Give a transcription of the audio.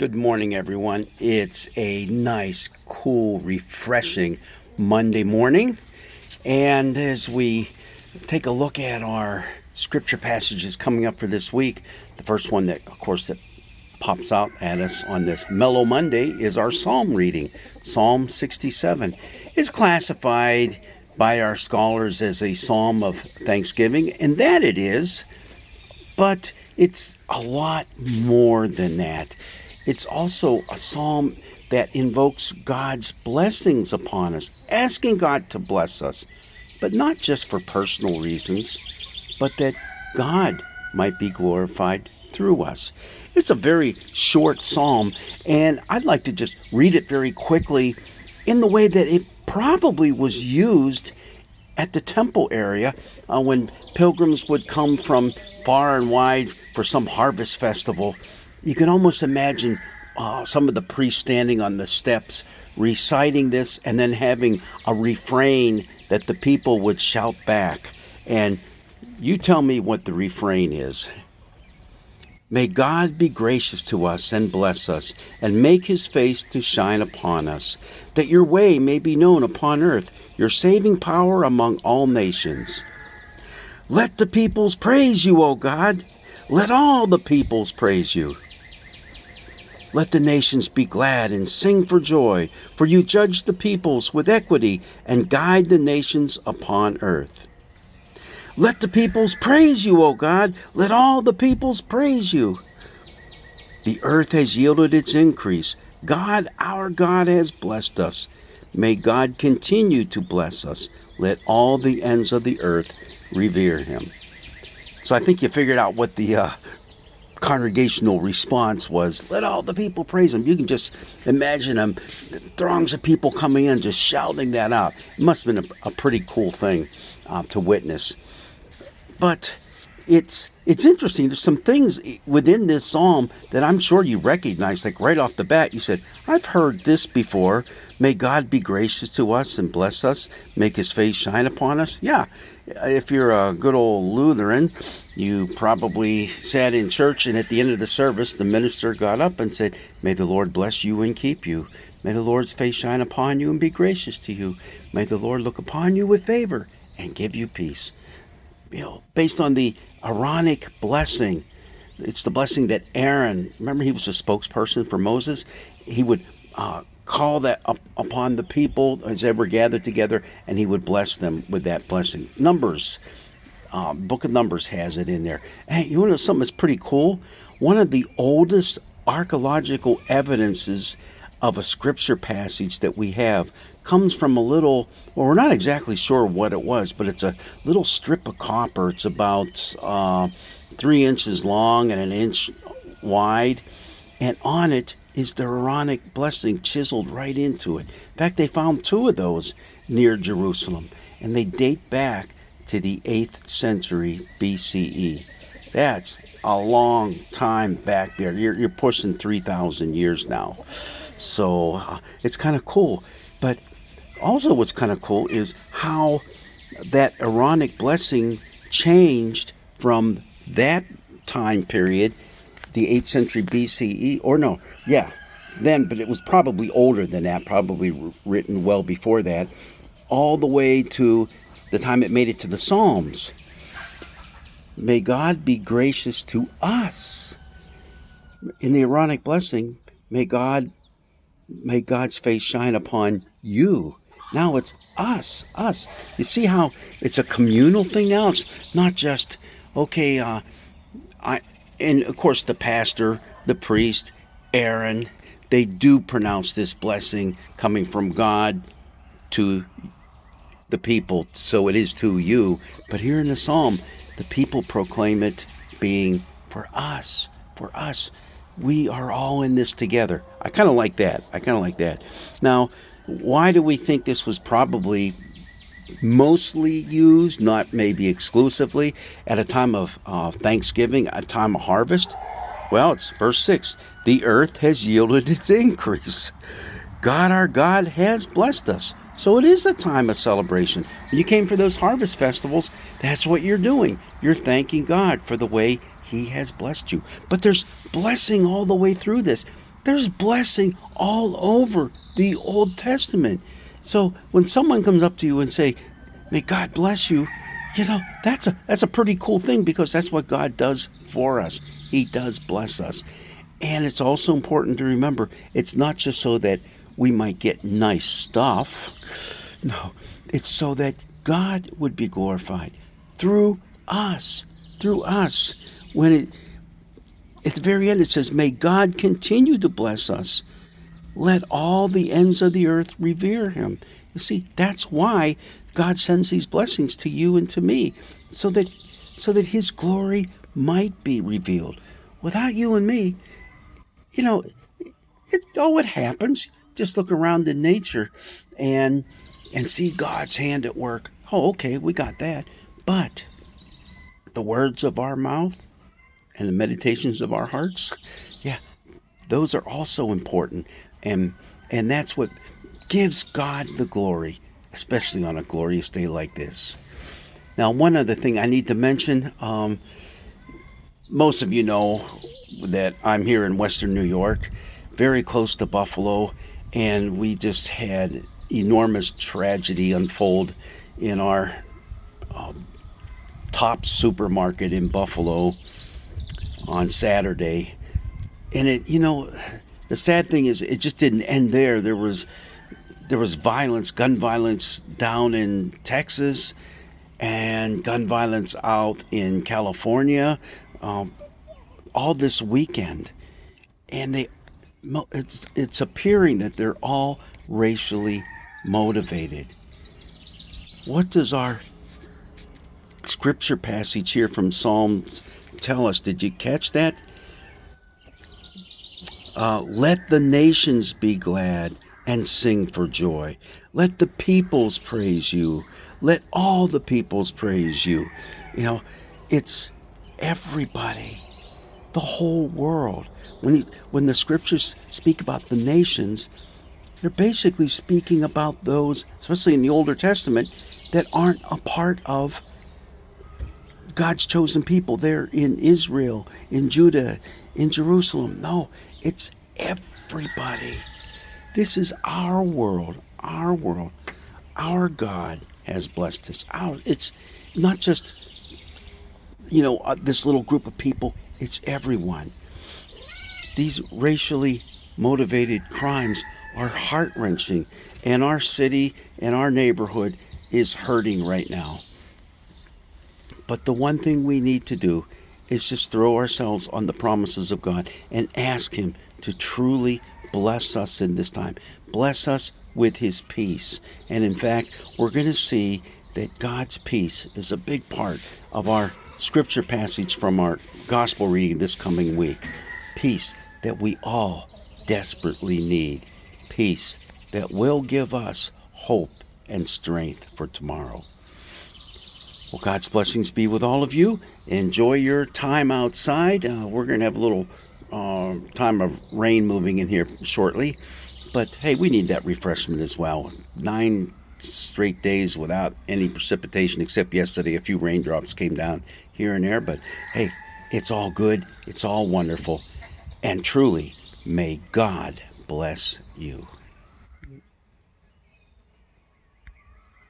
Good morning, everyone. It's a nice, cool, refreshing Monday morning. And as we take a look at our scripture passages coming up for this week, the first one that pops out at us on this Mellow Monday is our psalm reading. Psalm 67 is classified by our scholars as a psalm of thanksgiving, and that it is, but it's a lot more than that. It's also a psalm that invokes God's blessings upon us, asking God to bless us, but not just for personal reasons, but that God might be glorified through us. It's a very short psalm, and I'd like to just read it very quickly in the way that it probably was used at the temple area when pilgrims would come from far and wide for some harvest festival. You can almost imagine some of the priests standing on the steps reciting this and then having a refrain that the people would shout back. And you tell me what the refrain is. May God be gracious to us and bless us, and make his face to shine upon us, that your way may be known upon earth, your saving power among all nations. Let the peoples praise you, O God. Let all the peoples praise you. Let the nations be glad and sing for joy, for you judge the peoples with equity and guide the nations upon earth. Let the peoples praise you, O God. Let all the peoples praise you. The earth has yielded its increase. God, our God, has blessed us. May God continue to bless us. Let all the ends of the earth revere him. So I think you figured out what the congregational response was. Let all the people praise him. You can just imagine them, throngs of people coming in, just shouting that out. It must have been a pretty cool thing to witness. But it's interesting. There's some things within this psalm that I'm sure you recognize. Like right off the bat, you said, I've heard this before. May God be gracious to us and bless us, make his face shine upon us. Yeah, if you're a good old Lutheran, you probably sat in church, and at the end of the service, the minister got up and said, may the Lord bless you and keep you. May the Lord's face shine upon you and be gracious to you. May the Lord look upon you with favor and give you peace. Based on the Aaronic Blessing. It's the blessing that Aaron, remember he was a spokesperson for Moses, he would call that up upon the people as they were gathered together, and he would bless them with that blessing. Numbers, Book of Numbers has it in there. Hey, you want to know something that's pretty cool? One of the oldest archaeological evidences of a scripture passage that we have comes from a little, well, we're not exactly sure what it was, but it's a little strip of copper. It's about 3 inches long and 1 inch wide, and on it is the Aaronic Blessing chiseled right into it. In fact, they found 2 of those near Jerusalem, and they date back to the 8th century BCE. That's a long time back there. You're pushing 3,000 years now. So it's kind of cool. But also what's kind of cool is how that Aaronic blessing changed from that time period, the 8th century BCE, or no, yeah, then, but it was probably older than that, probably written well before that, all the way to the time it made it to the Psalms. May God be gracious to us. In the Aaronic blessing, may God's face shine upon you. Now it's us. You see how it's a communal thing now? It's not just, okay, and of course the pastor, the priest, Aaron, they do pronounce this blessing coming from God to the people, so it is to you. But here in the psalm, the people proclaim it being for us. We are all in this together. I kind of like that. Now, why do we think this was probably mostly used, not maybe exclusively, at a time of Thanksgiving, a time of harvest? Well, it's verse 6. The earth has yielded its increase. God, our God, has blessed us. So it is a time of celebration. When you came for those harvest festivals, that's what you're doing. You're thanking God for the way he has blessed you. But there's blessing all the way through this. There's blessing all over the Old Testament. So when someone comes up to you and say, may God bless you, that's a pretty cool thing, because that's what God does for us. He does bless us. And it's also important to remember, it's not just so that we might get nice stuff. No, it's so that God would be glorified through us. Through us. At the very end it says, may God continue to bless us. Let all the ends of the earth revere him. You see, that's why God sends these blessings to you and to me, so that his glory might be revealed. Without you and me, it happens. Just look around in nature and see God's hand at work. Oh, okay, we got that. But the words of our mouth and the meditations of our hearts, yeah, those are also important. And that's what gives God the glory, especially on a glorious day like this. Now, one other thing I need to mention, most of you know that I'm here in Western New York, very close to Buffalo, and we just had enormous tragedy unfold in our top supermarket in Buffalo on Saturday. And the sad thing is, it just didn't end there. There was violence, gun violence down in Texas, and gun violence out in California, all this weekend. And it's appearing that they're all racially motivated. What does our scripture passage here from Psalms tell us? Did you catch that? Let the nations be glad and sing for joy. Let the peoples praise you. Let all the peoples praise you. It's everybody, the whole world. When the scriptures speak about the nations, they're basically speaking about those, especially in the Older Testament, that aren't a part of God's chosen people there in Israel, in Judah, in Jerusalem. No, it's everybody. This is our world, our world. Our God has blessed us. It's not just, this little group of people. It's everyone. These racially motivated crimes are heart-wrenching, and our city and our neighborhood is hurting right now. But the one thing we need to do is just throw ourselves on the promises of God and ask him to truly bless us in this time. Bless us with his peace. And in fact, we're going to see that God's peace is a big part of our scripture passage from our gospel reading this coming week. Peace that we all desperately need. Peace that will give us hope and strength for tomorrow. Well, God's blessings be with all of you. Enjoy your time outside. We're going to have a little time of rain moving in here shortly. But hey, we need that refreshment as well. 9 straight days without any precipitation, except yesterday a few raindrops came down here and there. But hey, it's all good. It's all wonderful. And truly, may God bless you.